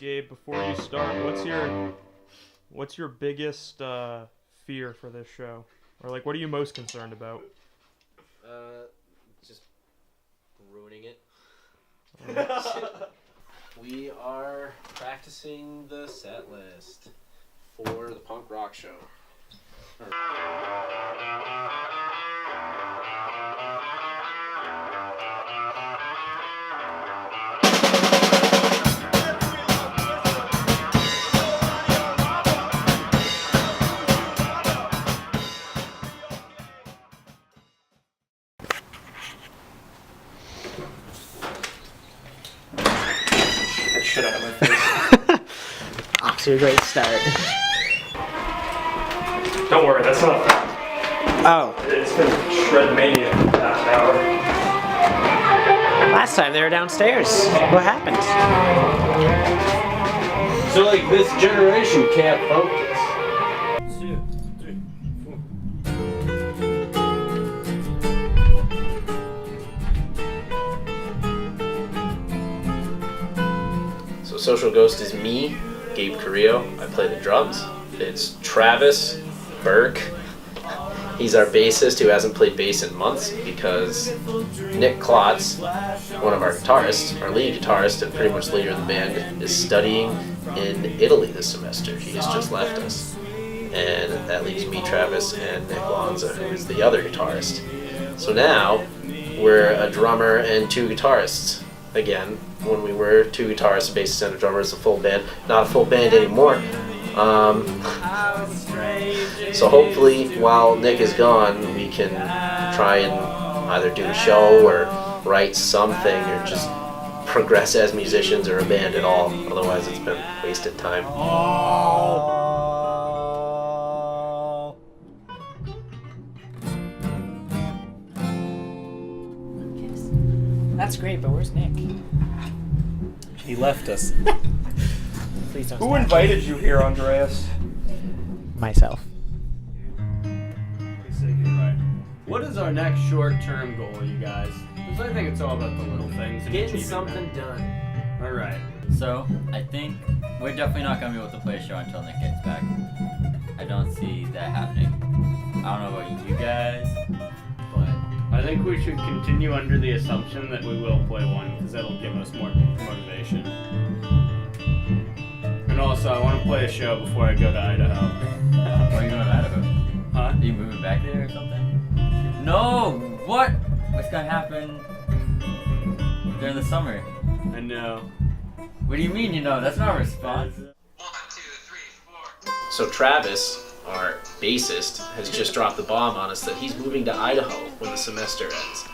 Gabe, before you start, what's your biggest fear for this show? Or like, what are you most concerned about? Just ruining it. We are practicing the set list for the punk rock show. Shit out of my face. Off to a great start. Don't worry, that's not bad. Oh. It's been shred mania for the past hour. Last time they were downstairs. What happened? So like this generation can't focus. 2, 3, 4. So Social Ghost is me, Gabe Carrio. I play the drums. It's Travis, Burke. He's our bassist who hasn't played bass in months because Nick Klotz, one of our guitarists, our lead guitarist and pretty much leader of the band, is studying in Italy this semester. He has just left us. And that leaves me, Travis, and Nick Lanza, who is the other guitarist. So now we're a drummer and 2 guitarists. Again, when we were 2 guitarists, a bassist, and a drummer, it's a full band. Not a full band anymore. So hopefully, while Nick is gone, we can try and either do a show or write something or just progress as musicians or a band at all. Otherwise, it's been wasted time. That's great, but where's Nick? He left us. Please don't. Who invited you here, Andreas? Myself. What is our next short-term goal, you guys? Because I think it's all about the little things. And Getting achieving something them. done. All right. So, I think we're definitely not going to be able to play a show until Nick gets back. I don't see that happening. I don't know about you guys, but I think we should continue under the assumption that we will play one, because that'll give us more motivation. And also, I want to play a show before I go to Idaho. where are you going to Idaho? Huh? Are you moving back there or something? No! What? What's going to happen during the summer? I know. What do you mean, you know? That's not a response. 1, 2, 3, 4. So Travis, our bassist, has just dropped the bomb on us that he's moving to Idaho when the semester ends.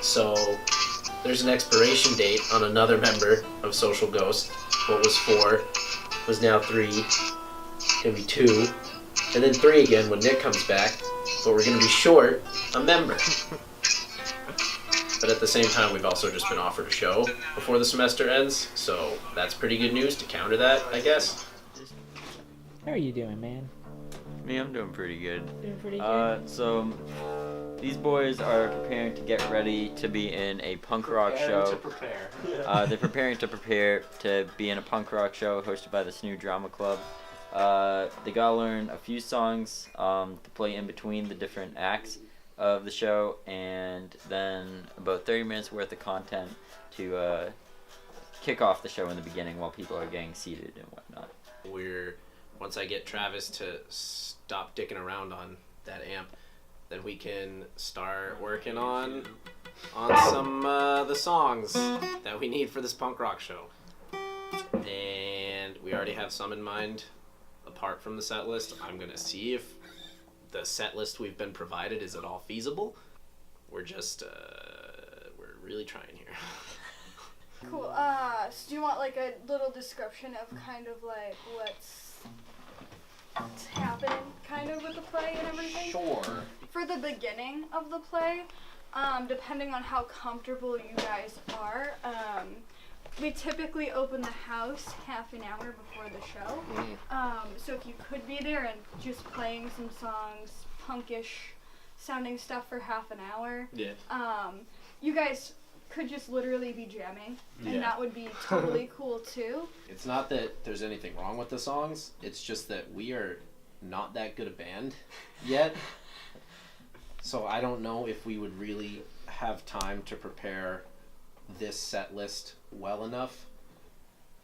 So there's an expiration date on another member of Social Ghost. What was 4 was now 3, gonna be 2, and then 3 again when Nick comes back. But we're gonna be short a member. But at the same time, we've also just been offered a show before the semester ends, so that's pretty good news to counter that, I guess. How are you doing, man? Me, I'm doing pretty good. Doing pretty good. So these boys are preparing to get ready to be in a punk rock show. They're preparing to prepare to be in a punk rock show hosted by the Snoo Drama Club. They gotta learn a few songs to play in between the different acts of the show, and then about 30 minutes worth of content to kick off the show in the beginning while people are getting seated and whatnot. Once I get Travis to stop dicking around on that amp, then we can start working on some the songs that we need for this punk rock show. And we already have some in mind apart from the set list. I'm gonna see if the set list we've been provided is at all feasible. We're just we're really trying here. Cool. So do you want like a little description of kind of like what's happening kind of with the play and everything? Sure. For the beginning of the play, depending on how comfortable you guys are, we typically open the house half an hour before the show. So if you could be there and just playing some songs, punkish sounding stuff for half an hour. Yeah. You guys could just literally be jamming, and Yeah. that would be totally cool too. It's not that there's anything wrong with the songs. It's just that we are not that good a band yet. So I don't know if we would really have time to prepare this set list well enough.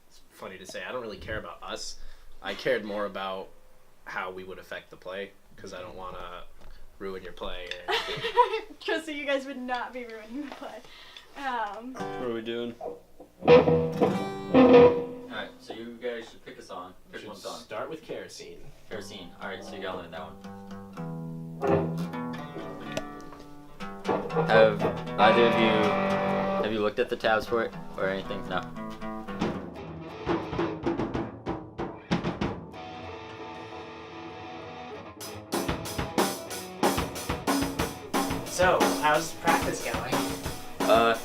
It's funny to say, I don't really care about us. I cared more about how we would affect the play, because I don't want to ruin your play. Or anything. Just so you guys would not be ruining the play. What are we doing? Alright, so you guys should pick a song. We Pick should one song. start with Kerosene. Kerosene. Alright, so you gotta learn that one. Have either of you, have you looked at the tabs for it or anything? No. So, how's practice going?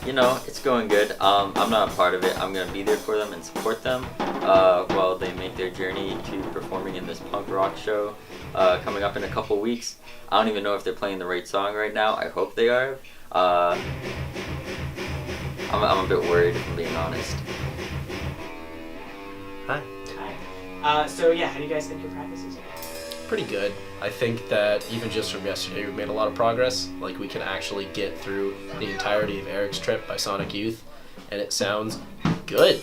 You know, it's going good. I'm not a part of it. I'm gonna be there for them and support them while they make their journey to performing in this punk rock show coming up in a couple weeks. I don't even know if they're playing the right song right now. I hope they are. I'm a bit worried, if I'm being honest. Hi. So yeah, how do you guys think your practice is? Pretty good. I think that even just from yesterday, we made a lot of progress. Like, we can actually get through the entirety of Eric's Trip by Sonic Youth, and it sounds good.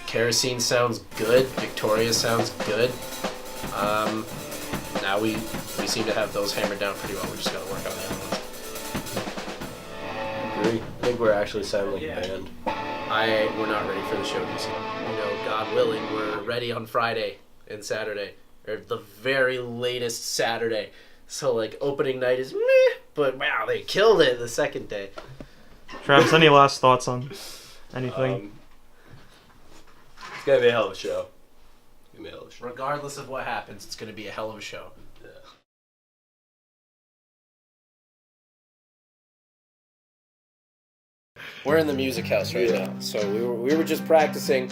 Kerosene sounds good. Victoria sounds good. Now we seem to have those hammered down pretty well. We just gotta work on the other ones. Agree. I think we're actually sounding like a band. We're not ready for the show just yet. You know, God willing, we're ready on Friday and Saturday. Or the very latest Saturday. So, like, opening night is meh, but wow, they killed it the second day. Travis, any last thoughts on anything? It's gonna be a hell of a show. It's gonna be a hell of a show. Regardless of what happens, it's going to be a hell of a show. Yeah. We're in the music house right now, so we were just practicing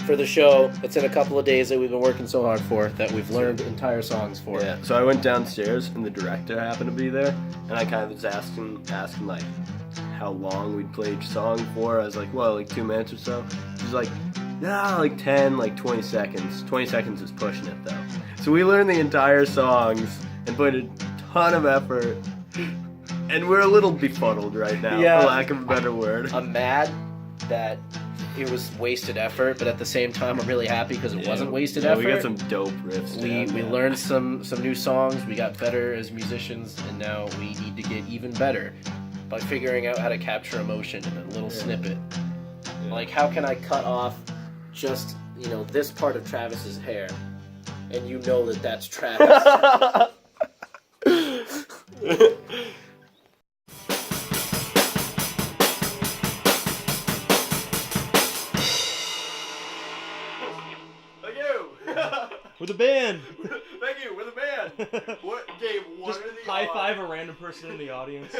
for the show. It's in a couple of days that we've been working so hard for, that we've learned entire songs for. Yeah. So I went downstairs and the director happened to be there, and I kind of was asking like how long we'd play each song for. I was like, well, like 2 minutes or so. He's like, nah, like 10, like 20 seconds. 20 seconds is pushing it though. So we learned the entire songs and put a ton of effort. And we're a little befuddled right now, for lack of a better word. I'm mad that it was wasted effort, but at the same time, I'm really happy because it wasn't wasted effort. We got some dope riffs. We learned some new songs. We got better as musicians, and now we need to get even better by figuring out how to capture emotion in a little snippet. Yeah. Like, how can I cut off just, you know, this part of Travis's hair, and you know that that's Travis. With a band. Thank you, we're the band. What, Gabe? What Just are the high odds? five a random person in the audience.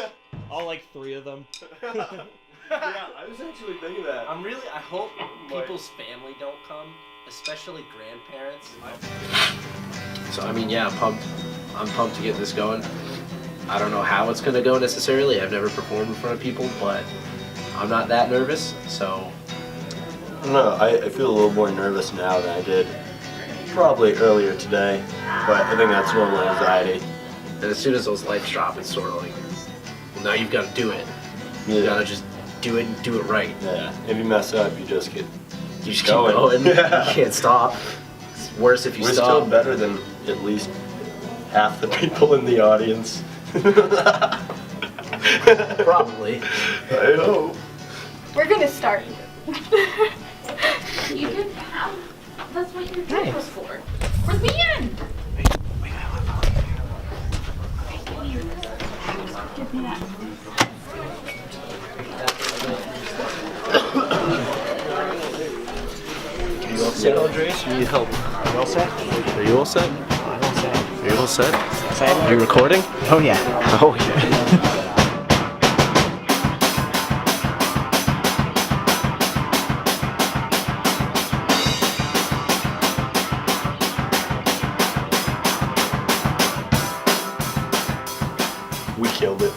All like 3 of them. Yeah, I was actually thinking that. I hope people's family don't come, especially grandparents. So I mean, yeah, I'm pumped to get this going. I don't know how it's gonna go necessarily. I've never performed in front of people, but I'm not that nervous. So I don't know. I feel a little more nervous now than I did probably earlier today, but I think that's normal anxiety. And as soon as those lights drop, it's sort of like, well, now you've got to do it. You gotta just do it and do it right. Yeah. If you mess up, you just You just keep going. You can't stop. It's worse if you We're stop. still better than at least half the people in the audience. Probably. I hope. We're gonna start. You didn't have. That's what your drink was for. For the end. Give me that. Are you all set, Andreas? You need help. Are you all set? Are you all set? I'm all set. Are you all set? Excited? Are you recording? Oh yeah. Oh yeah. We killed it.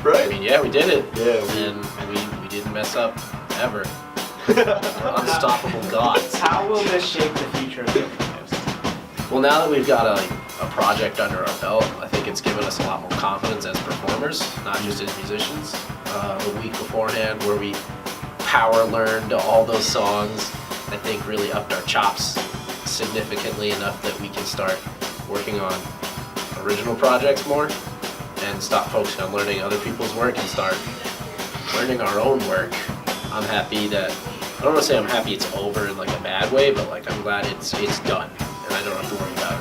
Right? I mean, yeah, we did it. Yeah. And mess up ever. We're unstoppable gods. How will this shape the future of your lives? Well, now that we've got a project under our belt, I think it's given us a lot more confidence as performers, not just as musicians. The week beforehand, where we power learned all those songs, I think really upped our chops significantly enough that we can start working on original projects more and stop focusing on learning other people's work and start learning our own work. I'm happy that, I don't want to say I'm happy it's over in like a bad way, but like I'm glad it's done and I don't have to worry about